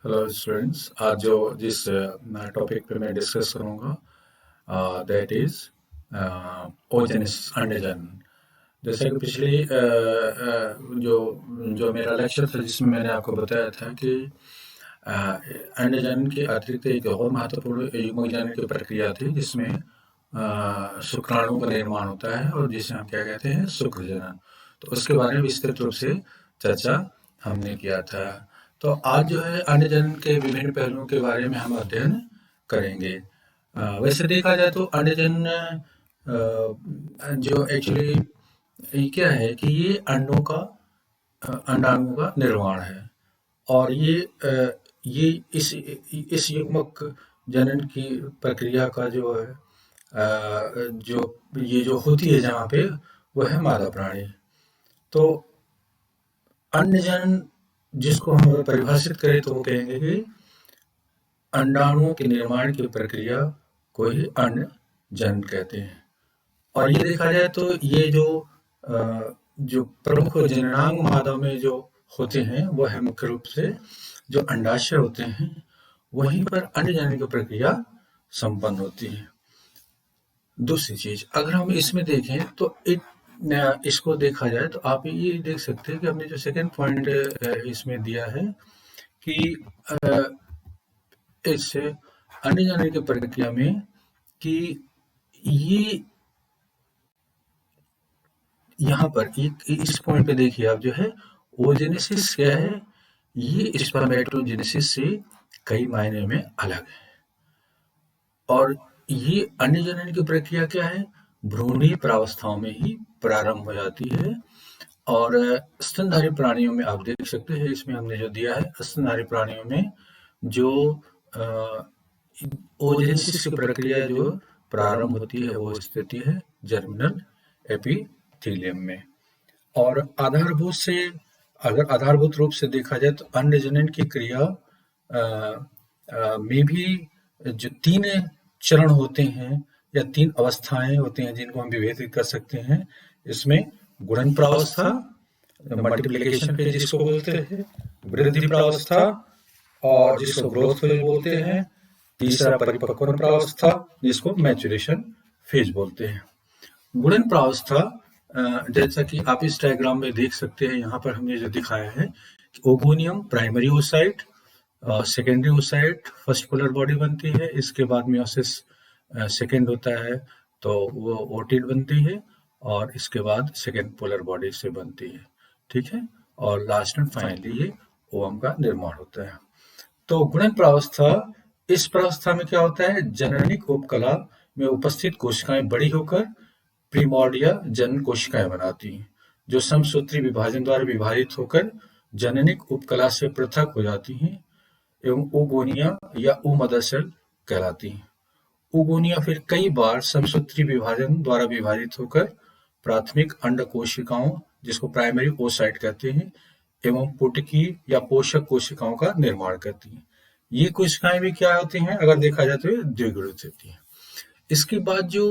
Hello students. आज जो जिस टॉपिक पे मैं डिस्कस करूँगा दैट इज ओजेनेसिस अंडजन। जैसे कि पिछली जो जो मेरा लेक्चर था जिसमें मैंने आपको बताया था कि अंडजन के अतिरिक्त एक और महत्वपूर्ण युग्मक जनन की प्रक्रिया थी जिसमें शुक्राणु का निर्माण होता है और जिसे हम क्या कहते हैं शुक्र जनन। तो उसके बारे में विस्तृत रूप से चर्चा हमने किया था। तो आज जो है अन्य जनन के विभिन्न पहलुओं के बारे में हम अध्ययन करेंगे। वैसे देखा जाए तो अन्य जनन जो एक्चुअली ये क्या है कि ये अंडों का अंडाणुओं का निर्माण है और ये इस युग्मक जनन की प्रक्रिया का जो है जो ये जो होती है जहाँ पे वो है मादा प्राणी। तो अन्य जनन जिसको हम अगर परिभाषित करें तो वो कहेंगे कि अंडाणुओं के निर्माण की प्रक्रिया को ही अन्य जनन कहते हैं। और ये देखा जाए तो ये जो प्रमुख जननांग मादा में जो होते हैं वो है मुख्य रूप से जो अंडाशय होते हैं वहीं पर अन्य जनन की प्रक्रिया संपन्न होती है। दूसरी चीज अगर हम इसमें देखें तो इसको देखा जाए तो आप ये देख सकते हैं कि हमने जो सेकंड पॉइंट इसमें दिया है कि इस अन्य जनन की प्रक्रिया में कि ये यहाँ पर इस पॉइंट पे देखिए आप जो है ओजेनेसिस क्या है, ये स्पर्मेटोजेनेसिस से कई मायने में अलग है। और ये अन्य जनन की प्रक्रिया क्या है, भ्रूणीय प्रावस्थाओं में ही प्रारंभ हो जाती है। और स्तनधारी प्राणियों में आप देख सकते हैं इसमें हमने जो दिया है स्तनधारी प्राणियों में जो ओजेनेसिस की प्रक्रिया जो प्रारंभ होती है वो स्थिति है जर्मिनल एपिथेलियम में। और अगर आधारभूत रूप से देखा जाए तो अन्य जनन की क्रिया में भी जो 3 चरण होते हैं या 3 अवस्थाएं होती हैं जिनको हम विभेदित कर सकते हैं। इसमें गुणन प्रावस्था, मल्टीप्लिकेशन फेज जिसको बोलते हैं, वृद्धि प्रावस्था और जिसको ग्रोथ फेज बोलते हैं, तीसरा परिपक्वन प्रावस्था जिसको मैचुरेशन फेज बोलते हैं। गुणन प्रावस्था जैसा कि आप इस डायग्राम में देख सकते हैं, यहाँ पर हमने जो दिखाया है कि oogonium primary oocyte, secondary oocyte first polar body बनती है, इसके बाद मियोसिस सेकेंड होता है तो वो ओटिड बनती है और इसके बाद सेकेंड पोलर बॉडी से बनती है, ठीक है। और लास्ट एंड फाइनली ये ओवम का निर्माण होता है। तो गुणन प्रावस्था, इस प्रावस्था में क्या होता है, जननिक उपकला में उपस्थित कोशिकाएं बड़ी होकर प्रीमोर्डिया जनन कोशिकाएं बनाती हैं जो समसूत्री विभाजन द्वारा विभाजित होकर जननिक उपकला से पृथक हो जाती हैं एवं ओगोनिया या ओमदसल कहलाती हैं। ओगोनिया फिर कई बार समसूत्री विभाजन द्वारा विभाजित होकर प्राथमिक अंड कोशिकाओं जिसको प्राइमरी ओसाइट कहते हैं एवं पुटकी या पोषक कोशिकाओं का निर्माण करती हैं। ये कोशिकाएं भी क्या होती हैं, अगर देखा जाए तो ये द्विगुणित होती हैं। इसके बाद जो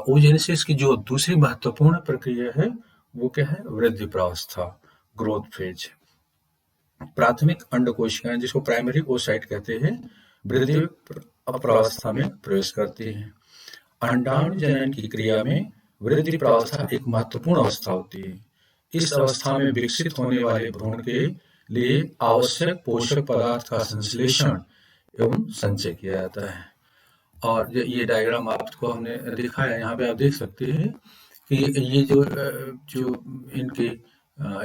ओजेनेसिस की जो दूसरी महत्वपूर्ण प्रक्रिया है वो क्या है, वृद्धि प्रावस्था, ग्रोथ फेज। प्राथमिक अंड कोशिकाएं जिसको प्राइमरी ओसाइट कहते हैं वृद्धि प्रावस्था में प्रवेश करती हैं। अंडाणु जनन की क्रिया में वृद्धि प्रावस्था एक महत्वपूर्ण अवस्था होती है। इस अवस्था में विकसित होने वाले भ्रूण के लिए आवश्यक पोषक पदार्थ का संश्लेषण एवं संचय किया जाता है। और ये डायग्राम आपको हमने दिखाया, यहाँ पे आप देख सकते हैं कि ये जो इनके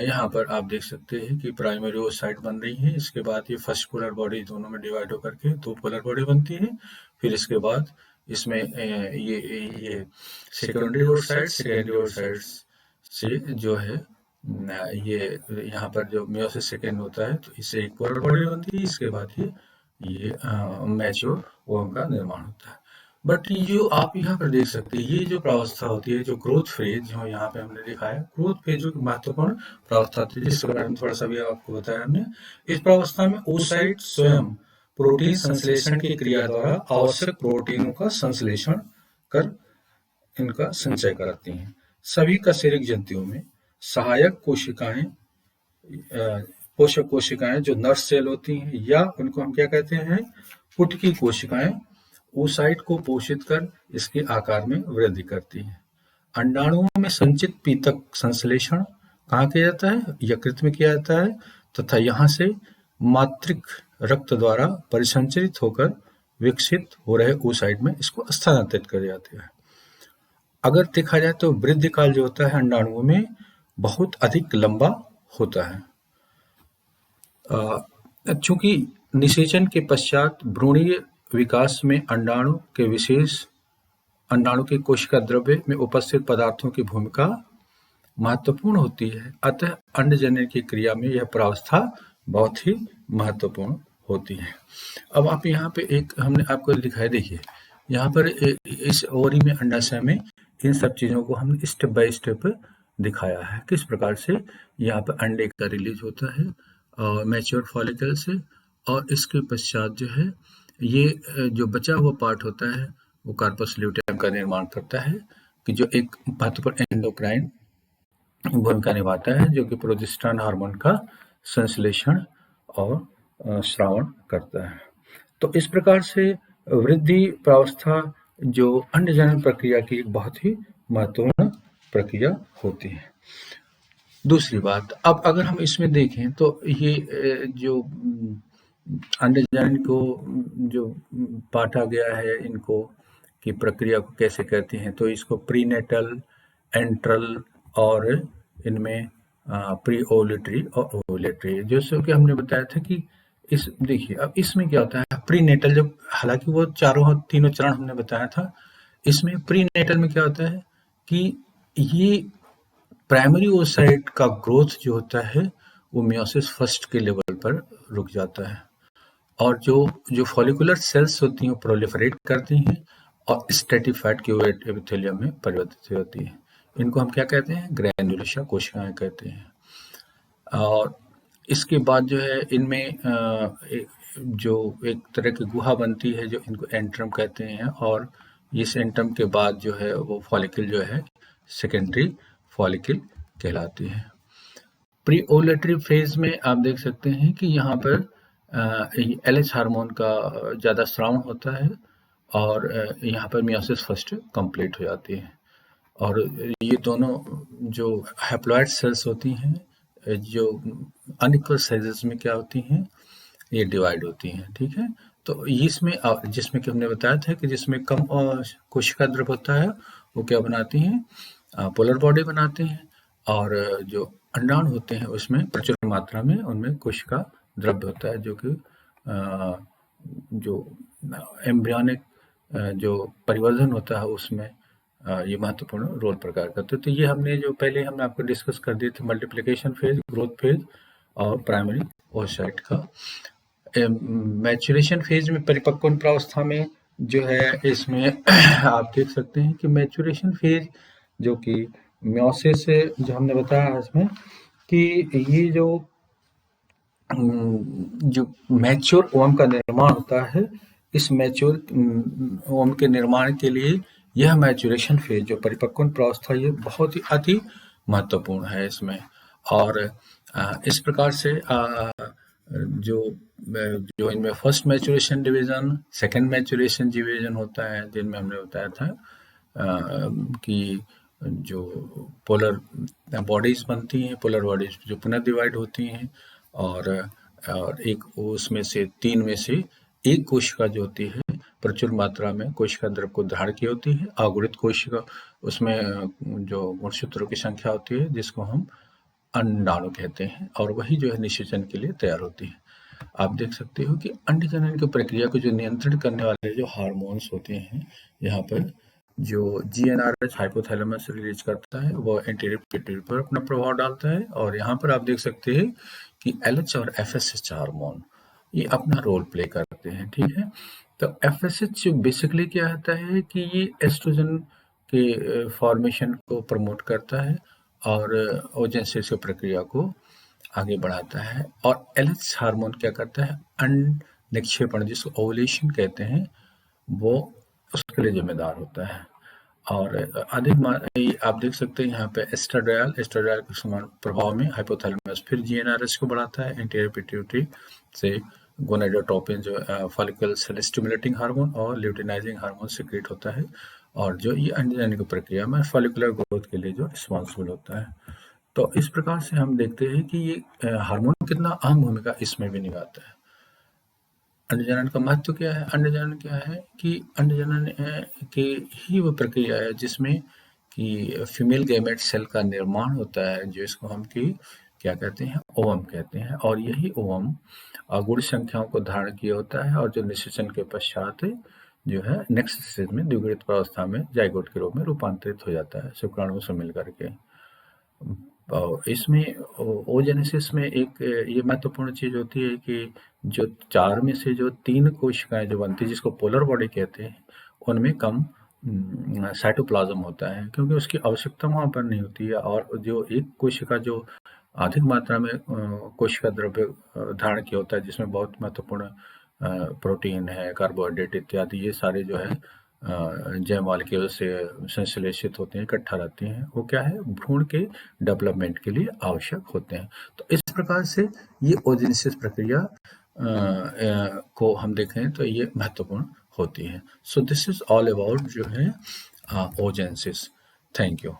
यहाँ पर आप देख सकते हैं कि प्राइमरी ओसाइट बन रही है, इसके बाद ये फर्स्ट पोलर बॉडी दोनों में डिवाइड होकर के 2 पोलर बॉडी बनती है। फिर इसके बाद इसमें ये सेकेंडरी ओसाइट से जो है ये यहाँ पर जो मियोसिस सेकेंड होता है तो इससे एक पोलर बॉडी बनती है, इसके बाद ये मैच्योर ओवम का निर्माण होता है। बट ये जो आप यहाँ पर देख सकते हैं ये जो प्रावस्था होती है, जो ग्रोथ फेज जो यहाँ पे हमने देखा है, ग्रोथ फेज जो महत्वपूर्ण प्रावस्था होती है जिसके बारे में थोड़ा सा भी आपको बताया हमने। इस प्रावस्था में ओसाइट स्वयं प्रोटीन संश्लेषण की क्रिया द्वारा आवश्यक प्रोटीनों का संश्लेषण कर इनका संचय कराती हैं। सभी कशेरुक जंतुओं में सहायक कोशिकाएं पोषक कोशिकाएं जो नर्स सेल होती हैं, या उनको हम क्या कहते हैं, पुटकी कोशिकाएं, oocyte को पोषित कर इसके आकार में वृद्धि करती हैं। अंडाणुओं में संचित पीतक संश्लेषण कहाँ किया जाता है, यकृत में किया जाता है, तथा यहाँ से मातृक रक्त द्वारा परिसंचरित होकर विकसित हो रहे oocyte में इसको स्थानांतरित कर जाते हैं। अगर देखा जाए तो वृद्धि काल जो होता है अंडाणुओं में बहुत अधिक लंबा होता है। चूंकि निषेचन के पश्चात भ्रूणीय विकास में अंडाणु के कोशिका द्रव्य में उपस्थित पदार्थों की भूमिका महत्वपूर्ण होती है, अतः अंडजनन की क्रिया में यह प्रावस्था बहुत ही महत्वपूर्ण होती है। अब आप यहाँ पे एक हमने आपको दिखाया, देखिए यहाँ पर इस ओवरी में, अंडाशय में, इन सब चीजों को हमने स्टेप बाय स्टेप दिखाया है, किस प्रकार से यहाँ पर अंडे का रिलीज होता है मैच्योर फॉलिकल से, और इसके पश्चात जो है ये जो बचा हुआ पार्ट होता है वो कार्पस ल्यूटेम का निर्माण करता है, कि जो एक महत्वपूर्ण एंडोक्राइन भूमिका निभाता है, जो कि प्रोजेस्टेरोन हार्मोन का संश्लेषण और श्रावण करता है। तो इस प्रकार से वृद्धि प्रावस्था जो अंडजनन प्रक्रिया की एक बहुत ही महत्वपूर्ण प्रक्रिया होती है। दूसरी बात, अब अगर हम इसमें देखें तो ये जो अंडजनन को जो बांटा गया है इनको की प्रक्रिया को कैसे करती हैं, तो इसको प्रीनेटल, एंट्रल और इनमें प्री ओवुलेटरी और ओवुलेटरी, जैसे कि हमने बताया था कि इस देखिए अब इसमें क्या होता है, प्रीनेटल, जब हालांकि वो तीनों चरण हमने बताया था, इसमें प्रीनेटल में क्या होता है कि ये प्राइमरी oocyte का ग्रोथ जो होता है वो मियोसिस फर्स्ट के लेवल पर रुक जाता है, और जो फॉलिकुलर सेल्स होती हैं वो प्रोलिफरेट करती हैं और स्ट्रेटिफाइड क्यूवेट एपिथेलियम में परिवर्तित होती है। इनको हम क्या कहते हैं, ग्रैन्युलोसा कोशिकाएं कहते हैं। और इसके बाद जो है इनमें जो एक तरह की गुहा बनती है जो इनको एंट्रम कहते हैं, और इस एंट्रम के बाद जो है वो फॉलिकल जो है सेकेंडरी फॉलिकल कहलाती है। प्री ओवुलेटरी फेज में आप देख सकते हैं कि यहाँ पर LH हार्मोन का ज़्यादा स्राव होता है, और यहाँ पर मियोसिस फर्स्ट कंप्लीट हो जाती है, और ये दोनों जो हैप्लॉइड सेल्स होती हैं जो अनइक्वल साइजेस में क्या होती हैं, ये डिवाइड होती हैं, ठीक है। तो इसमें जिसमें कि हमने बताया था कि जिसमें कम कोशिका द्रव्य होता है वो क्या बनाती हैं, पोलर बॉडी बनाते हैं, और जो अंडाणु होते हैं उसमें प्रचुर मात्रा में उनमें कोशिका द्रव्य होता है, जो कि जो एम्ब्रियोनिक जो परिवर्धन होता है उसमें ये महत्वपूर्ण रोल प्रकार करते हैं। तो ये हमने जो पहले हमने आपको डिस्कस कर दिए थे, मल्टीप्लिकेशन फेज, ग्रोथ फेज और प्राइमरी oocyte का। मैचुरेशन फेज में, परिपक्वन प्रावस्था में जो है इसमें आप देख सकते हैं कि मैचुरेशन फेज जो कि मियोसिस से जो हमने बताया इसमें कि ये जो मैच्योर ओवम का निर्माण होता है, इस मैच्योर ओवम के निर्माण के लिए यह मैचुरेशन फेज जो परिपक्वन प्रावस्था ये बहुत ही अति महत्वपूर्ण है इसमें। और इस प्रकार से जो इनमें first maturation division, second maturation division होता है, जिनमें हमने बताया था कि जो पोलर बॉडीज बनती हैं, पोलर बॉडीज जो पुनः डिवाइड होती हैं, और एक उसमें से 3 में से एक कोशिका जो होती है प्रचुर मात्रा में कोशिका द्रव्य को धारण की होती है, अगुणित कोशिका, उसमें जो गुणसूत्रों की संख्या होती है जिसको हम अंडाणु कहते हैं, और वही जो है निषेचन के लिए तैयार होती है। आप देख सकते हो कि अंडजनन की प्रक्रिया को जो नियंत्रण करने वाले जो हार्मोन्स होते हैं, यहाँ पर जो GnRH हाइपोथैलेमस रिलीज करता है वो एंटीरियर पिट्यूटरी पर अपना प्रभाव डालता है, और यहाँ पर आप देख सकते हैं कि LH और FSH हार्मोन ये अपना रोल प्ले करते हैं, ठीक है। तो FSH बेसिकली क्या होता है कि ये एस्ट्रोजन के फॉर्मेशन को प्रमोट करता है और ओजन से प्रक्रिया को आगे बढ़ाता है, और LH हार्मोन क्या करता है, अंड निक्षेपण जिसको ओवुलेशन कहते हैं वो उसके लिए जिम्मेदार होता है। और अधिक आप देख सकते हैं यहाँ पे एस्ट्राडायल के समान प्रभाव में हाइपोथैलेमस फिर जीएनआरएच को बढ़ाता है, एंटीरियर पिट्यूटरी से गोनाडोट्रोपिन जो फॉलिकल सेल स्टिमुलेटिंग हार्मोन और ल्यूटिनाइजिंग हार्मोन सिक्रेट होता है, और जो ये अंडे जनन की प्रक्रिया में फॉलिकुलर ग्रोथ के लिए जो रिस्पॉन्सिबल होता है। तो इस प्रकार से हम देखते हैं कि ये हार्मोन कितना अहम भूमिका इसमें भी निभाता है। अंडजनन का महत्व क्या है? अंडजनन क्या है कि अंडजनन की ही वो प्रक्रिया है जिसमें कि फीमेल गैमेट सेल का निर्माण होता है, जो इसको हम कि क्या कहते हैं, ओवम कहते हैं, और यही ओवम गुण संख्याओं को धारण किया होता है और जो निषेचन के पश्चात जो है नेक्स्ट स्टेज में द्विगुणित अवस्था में जाइगोट के रूप में रूपांतरित हो जाता है शुक्राणु से मिलकर के। इसमें ओजेनेसिस में एक ये महत्वपूर्ण चीज होती है कि जो 4 में से जो 3 कोशिकाएं जो बनती है जिसको पोलर बॉडी कहते हैं, उनमें कम साइटोप्लाज्म होता है क्योंकि उसकी आवश्यकता वहां पर नहीं होती है, और जो एक कोशिका जो अधिक मात्रा में कोशिका द्रव्य धारण किया होता है जिसमें बहुत महत्वपूर्ण प्रोटीन है, कार्बोहाइड्रेट इत्यादि ये सारे जो है जय मॉलिक्यूल से संश्लेषित होते हैं, इकट्ठा रहते हैं, वो क्या है भ्रूण के डेवलपमेंट के लिए आवश्यक होते हैं। तो इस प्रकार से ये ओजेनेसिस प्रक्रिया को हम देखें तो ये महत्वपूर्ण होती है। So this is all about जो है ओजेनेसिस। Thank you.